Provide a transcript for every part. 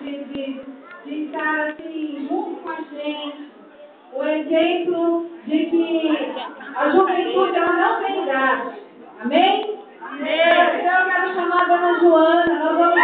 de estar assim, junto com a gente, o exemplo de que a juventude ela não tem idade. Amém? Amém. Então eu quero chamar a dona Joana, nós vamos...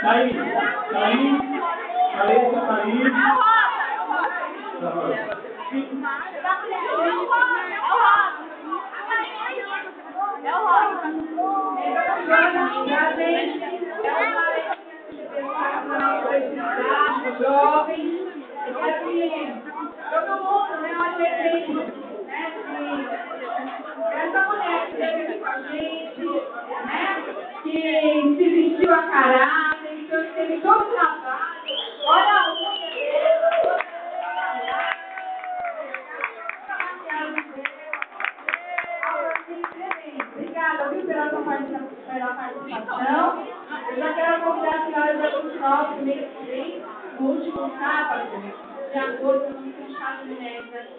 Thaís. Jovens, todo mundo, né, olha o exemplo, né, essa mulher que esteve com a gente, né, que se vestiu a caráter, que teve todo o trabalho, olha a unha dele, obrigada, viu, pela sua participação. Eu já quero convidar a senhora para continuar o primeiro mês, no último sábado, de agosto, no chá de mulheres aqui.